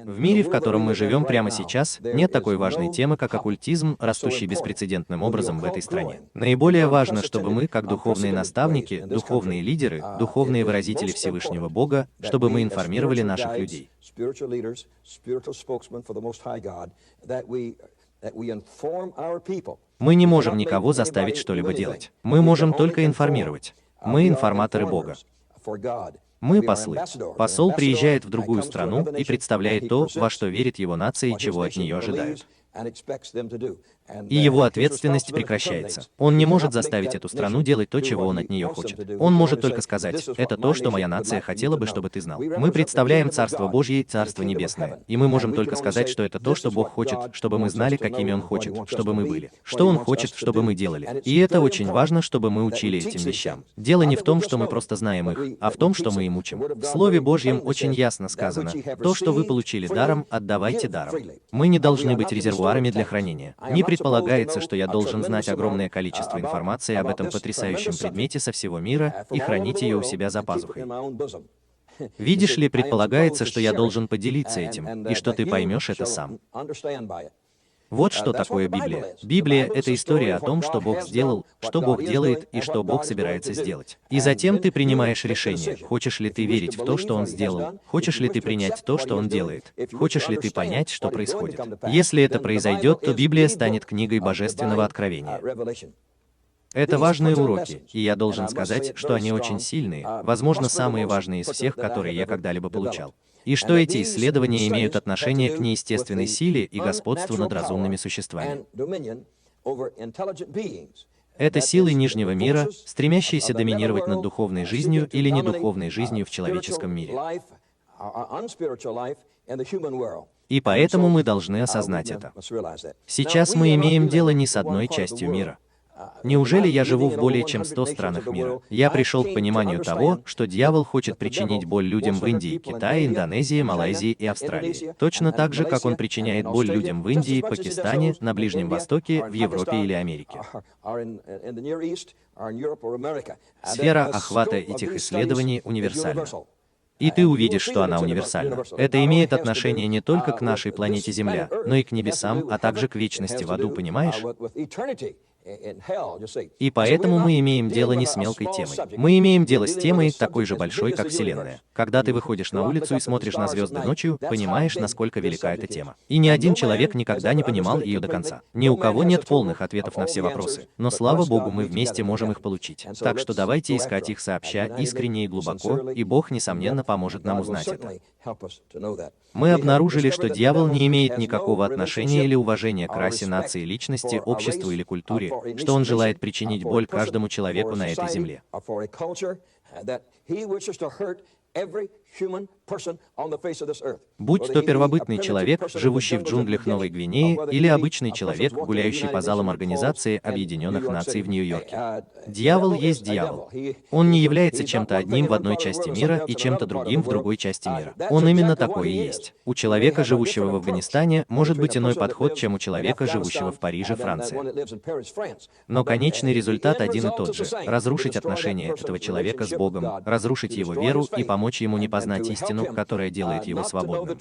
В мире, в котором мы живем прямо сейчас, нет такой важной темы, как оккультизм, растущий беспрецедентным образом в этой стране. Наиболее важно, чтобы мы, как духовные наставники, духовные лидеры, духовные выразители Всевышнего Бога, чтобы мы информировали наших людей. Мы не можем никого заставить что-либо делать. Мы можем только информировать. Мы информаторы Бога. Мы послы. Посол приезжает в другую страну и представляет то, во что верит его нация и чего от нее ожидают. И его ответственность прекращается. Он не может заставить эту страну делать то, чего он от нее хочет. Он может только сказать: это то, что моя нация хотела бы, чтобы ты знал. Мы представляем Царство Божье, Царство Небесное. И мы можем только сказать, что это то, что Бог хочет, чтобы мы знали, какими Он хочет, чтобы мы были. Что Он хочет, чтобы мы делали. И это очень важно, чтобы мы учили этим вещам. Дело не в том, что мы просто знаем их, а в том, что мы им учим. В Слове Божьем очень ясно сказано: то, что вы получили даром, отдавайте даром. Мы не должны быть резервуарами для хранения. Не предполагается, что я должен знать огромное количество информации об этом потрясающем предмете со всего мира и хранить ее у себя за пазухой. Видишь ли, предполагается, что я должен поделиться этим, и что ты поймешь это сам. Вот что такое Библия. Библия — это история о том, что Бог сделал, что Бог делает и что Бог собирается сделать. И затем ты принимаешь решение, хочешь ли ты верить в то, что Он сделал, хочешь ли ты принять то, что Он делает, хочешь ли ты понять, что происходит. Если это произойдет, то Библия станет книгой божественного откровения. Это важные уроки, и я должен сказать, что они очень сильные, возможно, самые важные из всех, которые я когда-либо получал. И что эти исследования имеют отношение к неестественной силе и господству над разумными существами. Это силы Нижнего мира, стремящиеся доминировать над духовной жизнью или недуховной жизнью в человеческом мире. И поэтому мы должны осознать это. Сейчас мы имеем дело не с одной частью мира. Неужели я живу в более чем 100 странах мира? Я пришел к пониманию того, что дьявол хочет причинить боль людям в Индии, Китае, Индонезии, Малайзии и Австралии. Точно так же, как он причиняет боль людям в Индии, Пакистане, на Ближнем Востоке, в Европе или Америке. Сфера охвата этих исследований универсальна. И ты увидишь, что она универсальна. Это имеет отношение не только к нашей планете Земля, но и к небесам, а также к вечности в аду, понимаешь? И поэтому мы имеем дело не с мелкой темой. Мы имеем дело с темой, такой же большой, как Вселенная. Когда ты выходишь на улицу и смотришь на звезды ночью, понимаешь, насколько велика эта тема. И ни один человек никогда не понимал ее до конца. Ни у кого нет полных ответов на все вопросы. Но слава Богу, мы вместе можем их получить. Так что давайте искать их сообща, искренне и глубоко, и Бог, несомненно, поможет нам узнать это. Мы обнаружили, что дьявол не имеет никакого отношения или уважения к расе, нации, личности, обществу или культуре, что он желает причинить боль каждому человеку на этой земле. Будь то первобытный человек, живущий в джунглях Новой Гвинеи, или обычный человек, гуляющий по залам Организации Объединенных Наций в Нью-Йорке. Дьявол есть дьявол. Он не является чем-то одним в одной части мира и чем-то другим в другой части мира. Он именно такой и есть. У человека, живущего в Афганистане, может быть иной подход, чем у человека, живущего в Париже, Франция. Но конечный результат один и тот же – разрушить отношения этого человека с Богом, разрушить его веру и помочь ему не познать истину, которая делает его свободным.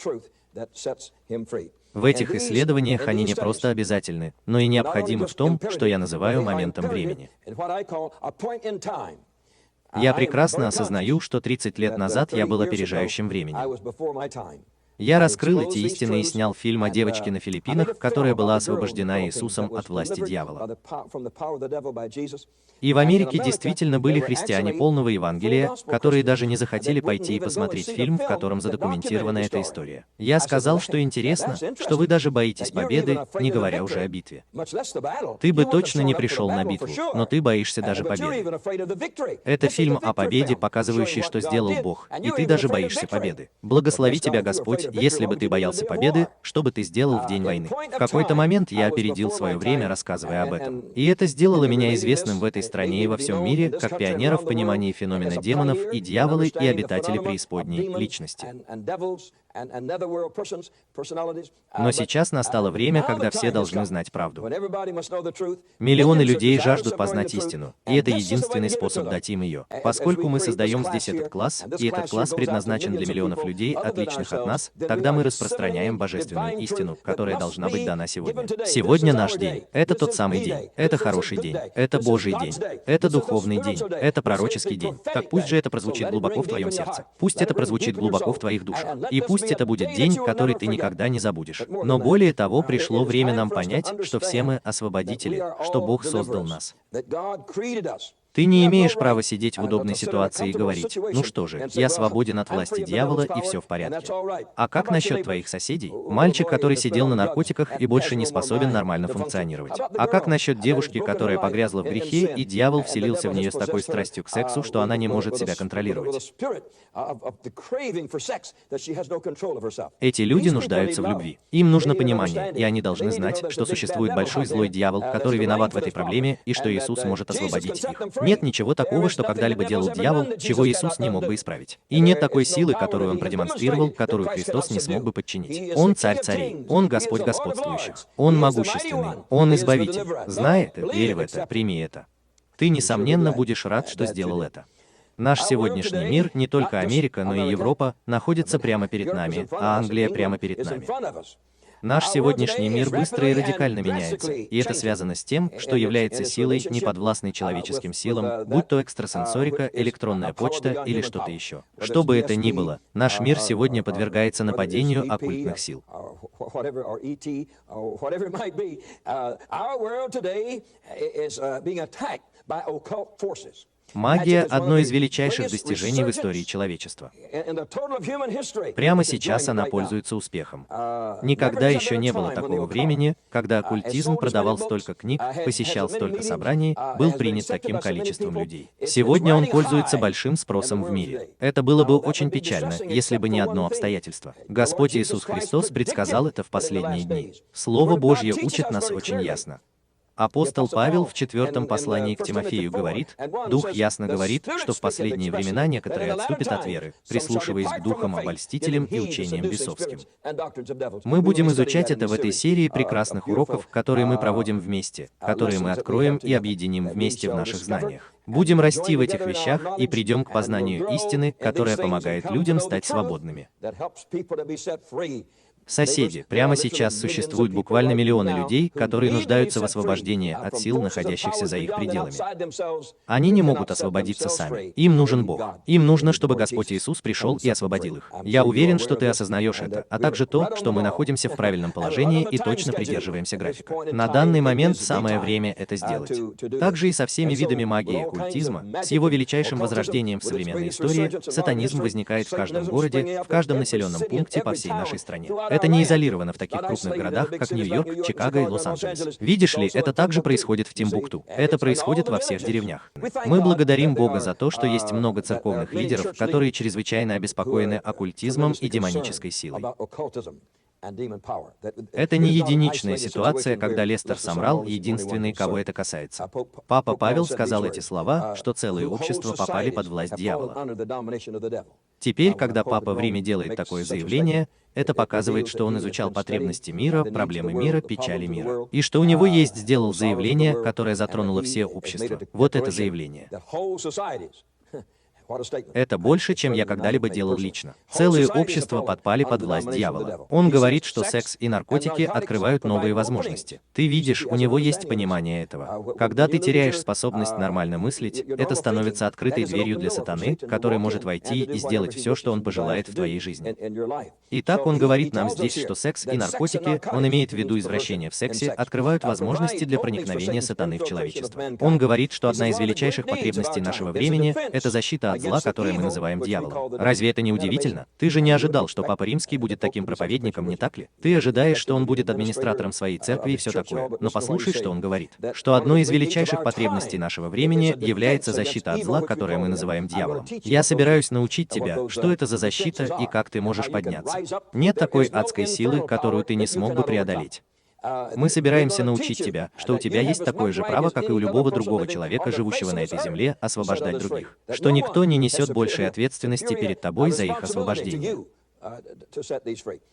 В этих исследованиях они не просто обязательны, но и необходимы в том, что я называю моментом времени. Я прекрасно осознаю, что 30 лет назад я был опережающим временем. Я раскрыл эти истины и снял фильм о девочке на Филиппинах, которая была освобождена Иисусом от власти дьявола. И в Америке действительно были христиане полного Евангелия, которые даже не захотели пойти и посмотреть фильм, в котором задокументирована эта история. Я сказал, что интересно, что вы даже боитесь победы, не говоря уже о битве. Ты бы точно не пришел на битву, но ты боишься даже победы. Это фильм о победе, показывающий, что сделал Бог, и ты даже боишься победы. Благослови тебя Господь, если бы ты боялся победы, что бы ты сделал в день войны? В какой-то момент я опередил свое время, рассказывая об этом. И это сделало меня известным в этой стране и во всем мире, как пионера в понимании феномена демонов и дьявола и обитателей преисподней личности. Но сейчас настало время, когда все должны знать правду. Миллионы людей жаждут познать истину, и это единственный способ дать им ее. Поскольку мы создаем здесь этот класс, и этот класс предназначен для миллионов людей, отличных от нас, тогда мы распространяем божественную истину, которая должна быть дана сегодня. Сегодня наш день. Это тот самый день. Это хороший день. Это Божий день. Это духовный день. Это пророческий день. Так пусть же это прозвучит глубоко в твоем сердце. Пусть это прозвучит глубоко в твоих душах. И пусть это будет день, который ты никогда не забудешь. Но более того, пришло время нам понять, что все мы освободители, что Бог создал нас. Ты не имеешь права сидеть в удобной ситуации и говорить: ну что же, я свободен от власти дьявола и все в порядке. А как насчет твоих соседей? Мальчик, который сидел на наркотиках и больше не способен нормально функционировать. А как насчет девушки, которая погрязла в грехе, и дьявол вселился в нее с такой страстью к сексу, что она не может себя контролировать? Эти люди нуждаются в любви. Им нужно понимание, и они должны знать, что существует большой злой дьявол, который виноват в этой проблеме, и что Иисус может освободить их. Нет ничего такого, что когда-либо делал дьявол, чего Иисус не мог бы исправить. И нет такой силы, которую Он продемонстрировал, которую Христос не смог бы подчинить. Он царь царей, Он Господь господствующих, Он могущественный, Он избавитель. Знай это, верь в это, прими это. Ты, несомненно, будешь рад, что сделал это. Наш сегодняшний мир, не только Америка, но и Европа, находится прямо перед нами, а Англия прямо перед нами. Наш сегодняшний мир быстро и радикально меняется, и это связано с тем, что является силой, неподвластной человеческим силам, будь то экстрасенсорика, электронная почта или что-то еще. Что бы это ни было, наш мир сегодня подвергается нападению оккультных сил. Магия – одно из величайших достижений в истории человечества. Прямо сейчас она пользуется успехом. Никогда еще не было такого времени, когда оккультизм продавал столько книг, посещал столько собраний, был принят таким количеством людей. Сегодня он пользуется большим спросом в мире. Это было бы очень печально, если бы не одно обстоятельство. Господь Иисус Христос предсказал это в последние дни. Слово Божье учит нас очень ясно. Апостол Павел в 4 послании к Тимофею говорит: «Дух ясно говорит, что в последние времена некоторые отступят от веры, прислушиваясь к духам обольстителям и учениям бесовским». Мы будем изучать это в этой серии прекрасных уроков, которые мы проводим вместе, которые мы откроем и объединим вместе в наших знаниях. Будем расти в этих вещах и придем к познанию истины, которая помогает людям стать свободными. Соседи, прямо сейчас существуют буквально миллионы людей, которые нуждаются в освобождении от сил, находящихся за их пределами. Они не могут освободиться сами. Им нужен Бог. Им нужно, чтобы Господь Иисус пришел и освободил их. Я уверен, что ты осознаешь это, а также то, что мы находимся в правильном положении и точно придерживаемся графика. На данный момент самое время это сделать. Также и со всеми видами магии и оккультизма, с его величайшим возрождением в современной истории, сатанизм возникает в каждом городе, в каждом населенном пункте по всей нашей стране. Это не изолировано в таких крупных городах, как Нью-Йорк, Чикаго и Лос-Анджелес. Видишь ли, это также происходит в Тимбукту. Это происходит во всех деревнях. Мы благодарим Бога за то, что есть много церковных лидеров, которые чрезвычайно обеспокоены оккультизмом и демонической силой. Это не единичная ситуация, когда Лестер Самрал единственный, кого это касается. Папа Павел сказал эти слова, что целые общества попали под власть дьявола. Теперь, когда Папа в Риме делает такое заявление, это показывает, что он изучал потребности мира, проблемы мира, печали мира. И что у него есть, сделал заявление, которое затронуло все общества. Вот это заявление. Это больше, чем я когда-либо делал лично. Целые общества подпали под власть дьявола. Он говорит, что секс и наркотики открывают новые возможности. Ты видишь, у него есть понимание этого. Когда ты теряешь способность нормально мыслить, это становится открытой дверью для сатаны, который может войти и сделать все, что он пожелает в твоей жизни. Итак, он говорит нам здесь, что секс и наркотики, он имеет в виду извращение в сексе, открывают возможности для проникновения сатаны в человечество. Он говорит, что одна из величайших потребностей нашего времени – это защита от зла, которое мы называем дьяволом. Разве это не удивительно? Ты же не ожидал, что Папа Римский будет таким проповедником, не так ли? Ты ожидаешь, что он будет администратором своей церкви и все такое. Но послушай, что он говорит. Что одной из величайших потребностей нашего времени является защита от зла, которое мы называем дьяволом. Я собираюсь научить тебя, что это за защита и как ты можешь подняться. Нет такой адской силы, которую ты не смог бы преодолеть. Мы собираемся научить тебя, что у тебя есть такое же право, как и у любого другого человека, живущего на этой земле, освобождать других. Что никто не несет большей ответственности перед тобой за их освобождение.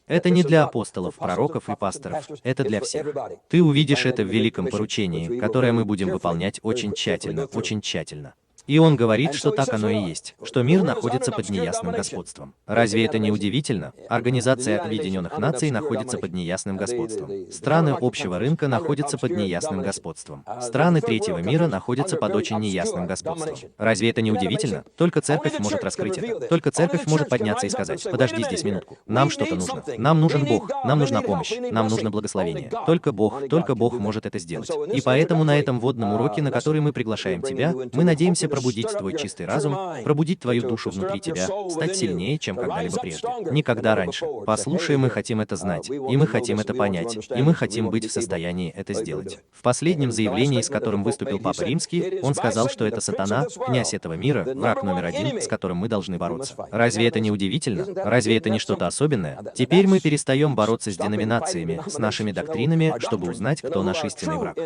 Это не для апостолов, пророков и пасторов, это для всех. Ты увидишь это в великом поручении, которое мы будем выполнять очень тщательно, очень тщательно. И он говорит, что так оно и есть, что мир находится под неясным господством. Разве это не удивительно? Организация Объединенных Наций находится под неясным господством. Страны общего рынка находятся под неясным господством. Страны третьего мира находятся под очень неясным господством. Разве это не удивительно? Только церковь может раскрыть это. Только церковь может подняться и сказать: подожди здесь минутку. Нам что-то нужно. Нам нужен Бог. Нам нужна помощь. Нам нужно благословение. Только Бог может это сделать. И поэтому на этом вводном уроке, на который мы приглашаем тебя, мы надеемся пробудить твой чистый разум, пробудить твою душу внутри тебя, стать сильнее, чем когда-либо прежде. Никогда раньше. Послушай, мы хотим это знать, и мы хотим это понять, и мы хотим быть в состоянии это сделать. В последнем заявлении, с которым выступил Папа Римский, он сказал, что это сатана, князь этого мира, враг номер один, с которым мы должны бороться. Разве это не удивительно? Разве это не что-то особенное? Теперь мы перестаем бороться с деноминациями, с нашими доктринами, чтобы узнать, кто наш истинный враг.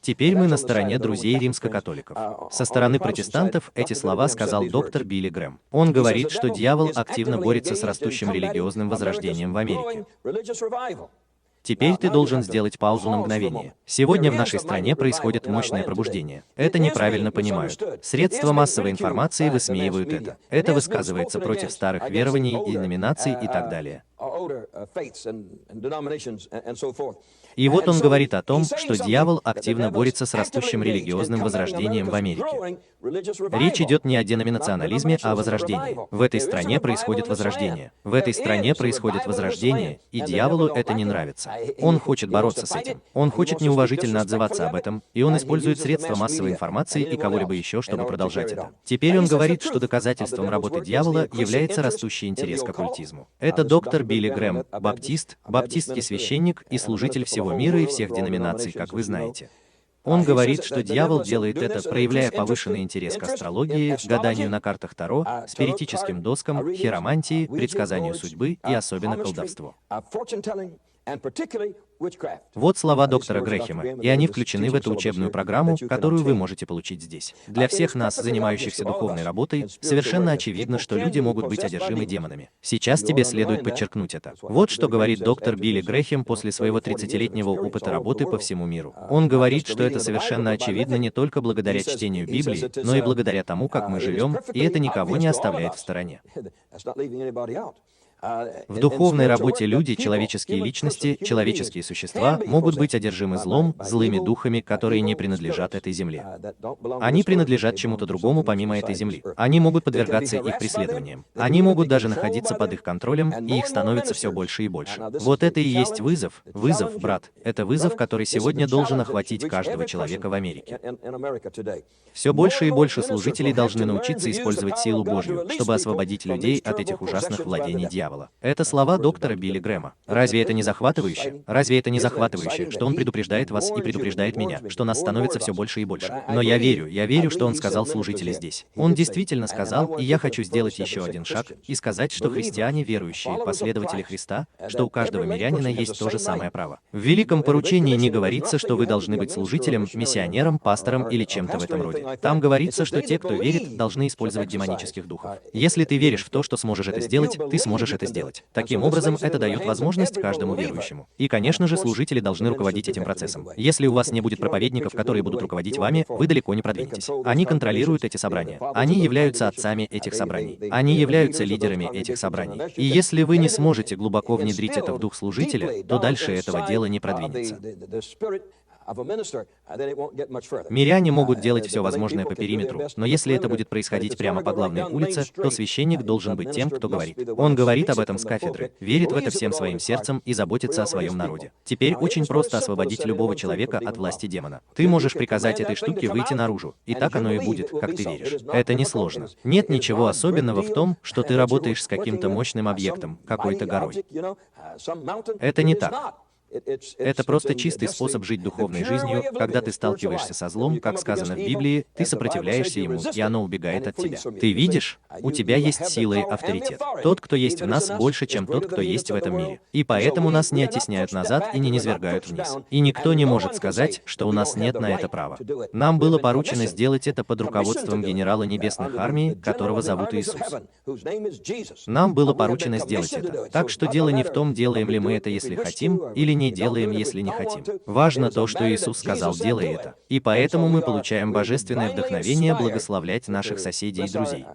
Теперь мы на стороне друзей римско-католиков. Со стороны протестантов эти слова сказал доктор Билли Грэм. Он говорит, что дьявол активно борется с растущим религиозным возрождением в Америке. Теперь ты должен сделать паузу на мгновение. Сегодня в нашей стране происходит мощное пробуждение. Это неправильно понимают. Средства массовой информации высмеивают это. Это высказывается против старых верований и деноминаций и так далее. И вот он говорит о том, что дьявол активно борется с растущим религиозным возрождением в Америке. Речь идет не о деноминационализме, а о возрождении. В этой стране происходит возрождение. В этой стране происходит возрождение, и дьяволу это не нравится. Он хочет бороться с этим. Он хочет неуважительно отзываться об этом, и он использует средства массовой информации и кого-либо еще, чтобы продолжать это. Теперь он говорит, что доказательством работы дьявола является растущий интерес к оккультизму. Это доктор Билли Грэм, баптистский священник и служитель всего мира и всех деноминаций, как вы знаете. Он говорит, что дьявол делает это, проявляя повышенный интерес к астрологии, гаданию на картах Таро, спиритическим доскам, хиромантии, предсказанию судьбы и особенно колдовству. Вот слова доктора Грэхэма, и они включены в эту учебную программу, которую вы можете получить здесь. Для всех нас, занимающихся духовной работой, совершенно очевидно, что люди могут быть одержимы демонами. Сейчас тебе следует подчеркнуть это. Вот что говорит доктор Билли Грэхэм после своего 30-летнего опыта работы по всему миру. Он говорит, что это совершенно очевидно не только благодаря чтению Библии, но и благодаря тому, как мы живем, и это никого не оставляет в стороне. В духовной работе люди, человеческие личности, человеческие существа могут быть одержимы злом, злыми духами, которые не принадлежат этой земле. Они принадлежат чему-то другому помимо этой земли. Они могут подвергаться их преследованиям. Они могут даже находиться под их контролем, и их становится все больше и больше. Вот это и есть вызов. Вызов, брат. Это вызов, который сегодня должен охватить каждого человека в Америке. Все больше и больше служителей должны научиться использовать силу Божью, чтобы освободить людей от этих ужасных владений дьявола. Это слова доктора Билли Грэма. Разве это не захватывающе? Разве это не захватывающе, что он предупреждает вас и предупреждает меня, что нас становится все больше и больше? Но я верю, что он сказал служители здесь. Он действительно сказал, и я хочу сделать еще один шаг и сказать, что христиане, верующие, последователи Христа, что у каждого мирянина есть то же самое право. В великом поручении не говорится, что вы должны быть служителем, миссионером, пастором или чем-то в этом роде. Там говорится, что те, кто верит, должны использовать демонических духов. Если ты веришь в то, что сможешь это сделать, ты сможешь это сделать. Таким образом, это дает возможность каждому верующему. И, конечно же, служители должны руководить этим процессом. Если у вас не будет проповедников, которые будут руководить вами, вы далеко не продвинетесь. Они контролируют эти собрания. Они являются отцами этих собраний. Они являются лидерами этих собраний. И если вы не сможете глубоко внедрить это в дух служителя, то дальше этого дела не продвинется. Миряне могут делать все возможное по периметру, но если это будет происходить прямо по главной улице, то священник должен быть тем, кто говорит. Он говорит об этом с кафедры, верит в это всем своим сердцем и заботится о своем народе. Теперь очень просто освободить любого человека от власти демона. Ты можешь приказать этой штуке выйти наружу, и так оно и будет, как ты веришь. Это несложно. Нет ничего особенного в том, что ты работаешь с каким-то мощным объектом, какой-то горой. Это не так. Это просто чистый способ жить духовной жизнью, когда ты сталкиваешься со злом, как сказано в Библии, ты сопротивляешься ему, и оно убегает от тебя. Ты видишь? У тебя есть сила и авторитет. Тот, кто есть в нас, больше, чем тот, кто есть в этом мире. И поэтому нас не оттесняют назад и не низвергают вниз. И никто не может сказать, что у нас нет на это права. Нам было поручено сделать это под руководством генерала небесных армий, которого зовут Иисус. Нам было поручено сделать это. Так что дело не в том, делаем ли мы это, если хотим, или не делаем, если не хотим. Важно то, что Иисус сказал: делай это. И поэтому мы получаем божественное вдохновение благословлять наших соседей и друзей.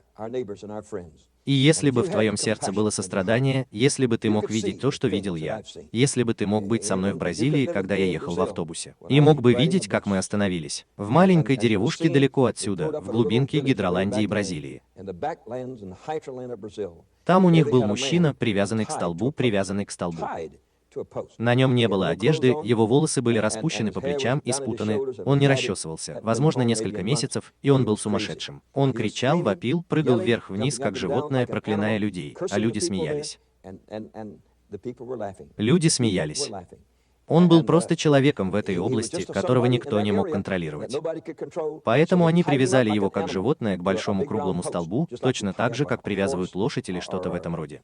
И если бы в твоем сердце было сострадание, если бы ты мог видеть то, что видел я, если бы ты мог быть со мной в Бразилии, когда я ехал в автобусе, и мог бы видеть, как мы остановились, в маленькой деревушке далеко отсюда, в глубинке Гидроландии, Бразилии. Там у них был мужчина, привязанный к столбу. На нем не было одежды, его волосы были распущены по плечам и спутаны, он не расчесывался, возможно, несколько месяцев, и он был сумасшедшим. Он кричал, вопил, прыгал вверх-вниз, как животное, проклиная людей, а люди смеялись. Люди смеялись. Он был просто человеком в этой области, которого никто не мог контролировать. Поэтому они привязали его как животное к большому круглому столбу, точно так же, как привязывают лошадь или что-то в этом роде.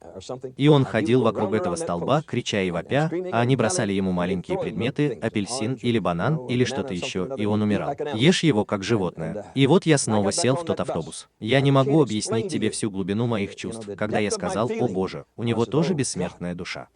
И он ходил вокруг этого столба, крича и вопя, а они бросали ему маленькие предметы, апельсин или банан или что-то еще, и он умирал. Ешь его как животное. И вот я снова сел в тот автобус. Я не могу объяснить тебе всю глубину моих чувств, когда я сказал: «О Боже, у него тоже бессмертная душа».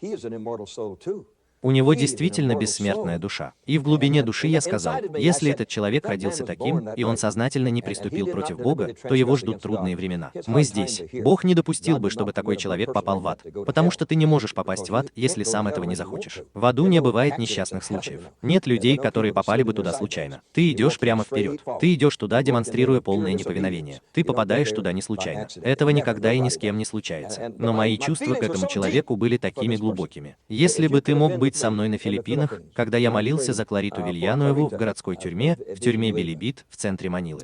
У него действительно бессмертная душа. И в глубине души я сказал: если этот человек родился таким, и он сознательно не приступил против Бога, то его ждут трудные времена. Мы здесь. Бог не допустил бы, чтобы такой человек попал в ад. Потому что ты не можешь попасть в ад, если сам этого не захочешь. В аду не бывает несчастных случаев. Нет людей, которые попали бы туда случайно. Ты идешь прямо вперед. Ты идешь туда, демонстрируя полное неповиновение. Ты попадаешь туда не случайно. Этого никогда и ни с кем не случается. Но мои чувства к этому человеку были такими глубокими. Если бы ты мог быть со мной на Филиппинах, когда я молился за Клариту Вильяноеву в городской тюрьме, в тюрьме Билибит, в центре Манилы.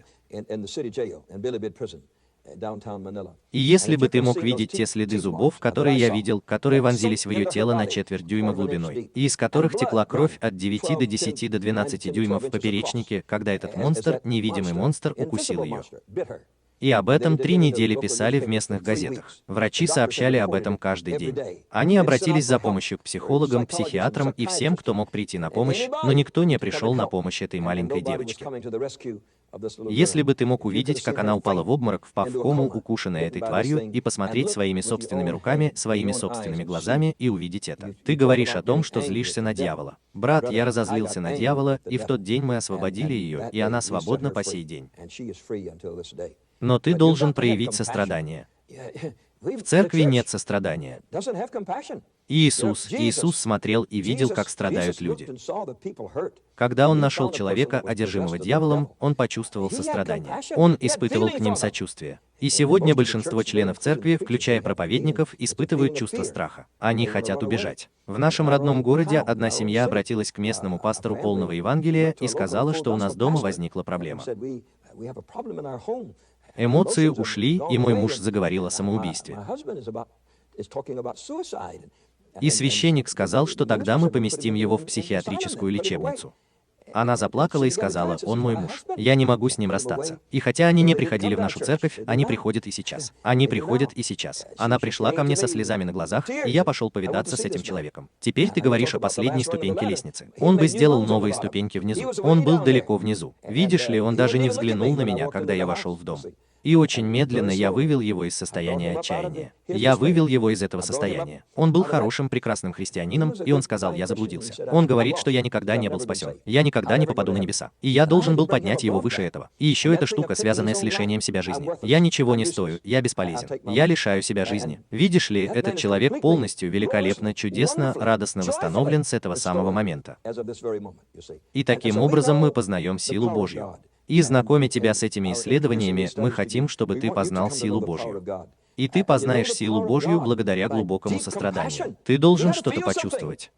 И если бы ты мог видеть те следы зубов, которые я видел, которые вонзились в ее тело на четверть дюйма глубиной, и из которых текла кровь от 9 до 10 до 12 дюймов в поперечнике, когда этот монстр, невидимый монстр, укусил ее. И об этом 3 недели писали в местных газетах. Врачи сообщали об этом каждый день. Они обратились за помощью к психологам, психиатрам и всем, кто мог прийти на помощь, но никто не пришел на помощь этой маленькой девочке. Если бы ты мог увидеть, как она упала в обморок, впав в кому, укушенная этой тварью, и посмотреть своими собственными руками, своими собственными глазами, и увидеть это. Ты говоришь о том, что злишься на дьявола. Брат, я разозлился на дьявола, и в тот день мы освободили ее, и она свободна по сей день. Но ты должен проявить сострадание. В церкви нет сострадания. Иисус смотрел и видел, как страдают люди. Когда он нашел человека, одержимого дьяволом, он почувствовал сострадание. Он испытывал к ним сочувствие. И сегодня большинство членов церкви, включая проповедников, испытывают чувство страха. Они хотят убежать. В нашем родном городе одна семья обратилась к местному пастору полного Евангелия и сказала, что у нас дома возникла проблема. Эмоции ушли, и мой муж заговорил о самоубийстве. И священник сказал, что тогда мы поместим его в психиатрическую лечебницу. Она заплакала и сказала: «Он мой муж. Я не могу с ним расстаться». И хотя они не приходили в нашу церковь, они приходят и сейчас. Они приходят и сейчас. Она пришла ко мне со слезами на глазах, и я пошел повидаться с этим человеком. Теперь ты говоришь о последней ступеньке лестницы. Он бы сделал новые ступеньки внизу. Он был далеко внизу. Видишь ли, он даже не взглянул на меня, когда я вошел в дом. И очень медленно я вывел его из состояния отчаяния. Я вывел его из этого состояния. Он был хорошим, прекрасным христианином, и он сказал: «Я заблудился». Он говорит, что я никогда не был спасен. Я никогда не попаду на небеса. И я должен был поднять его выше этого. И еще эта штука, связанная с лишением себя жизни. Я ничего не стою, я бесполезен. Я лишаю себя жизни. Видишь ли, этот человек полностью, великолепно, чудесно, радостно восстановлен с этого самого момента. И таким образом мы познаем силу Божью. И знакомя тебя с этими исследованиями, мы хотим, чтобы ты познал силу Божью. И ты познаешь силу Божью благодаря глубокому состраданию. Ты должен что-то почувствовать.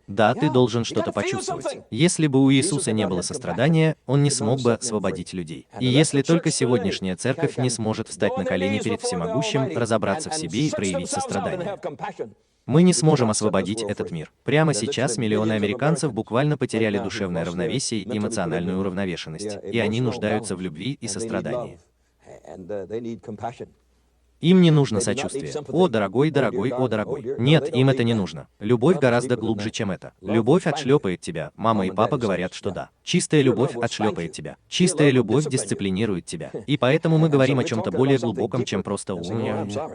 Да, ты должен что-то почувствовать. Если бы у Иисуса не было сострадания, Он не смог бы освободить людей. И если только сегодняшняя церковь не сможет встать на колени перед Всемогущим, разобраться в себе и проявить сострадание. Мы не сможем освободить этот мир. Прямо сейчас миллионы американцев буквально потеряли душевное равновесие и эмоциональную уравновешенность, и они нуждаются в любви и сострадании. Им не нужно сочувствие. О, дорогой, дорогой, о, дорогой. Нет, им это не нужно. Любовь гораздо глубже, чем это. Любовь отшлепает тебя. Мама и папа говорят, что да. Чистая любовь отшлепает тебя. Чистая любовь дисциплинирует тебя. И поэтому мы говорим о чем-то более глубоком, чем просто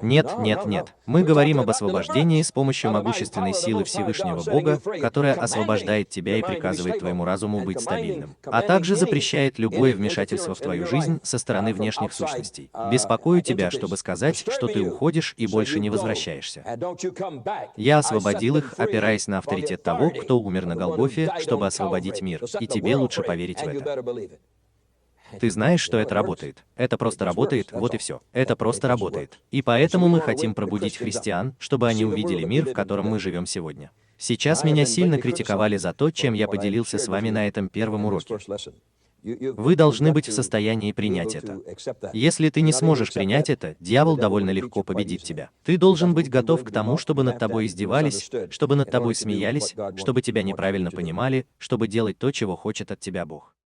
Нет, нет, нет. Мы говорим об освобождении с помощью могущественной силы Всевышнего Бога, которая освобождает тебя и приказывает твоему разуму быть стабильным, а также запрещает любое вмешательство в твою жизнь со стороны внешних сущностей. Беспокою тебя, чтобы сказать, что ты уходишь и больше не возвращаешься. Я освободил их, опираясь на авторитет того, кто умер на Голгофе, чтобы освободить мир, и тебе лучше поверить в это. Ты знаешь, что это работает. Это просто работает, вот и все. Это просто работает. И поэтому мы хотим пробудить христиан, чтобы они увидели мир, в котором мы живем сегодня. Сейчас меня сильно критиковали за то, чем я поделился с вами на этом первом уроке. Вы должны быть в состоянии принять это. Если ты не сможешь принять это, дьявол довольно легко победит тебя. Ты должен быть готов к тому, чтобы над тобой издевались, чтобы над тобой смеялись, чтобы тебя неправильно понимали, чтобы делать то, чего хочет от тебя Бог.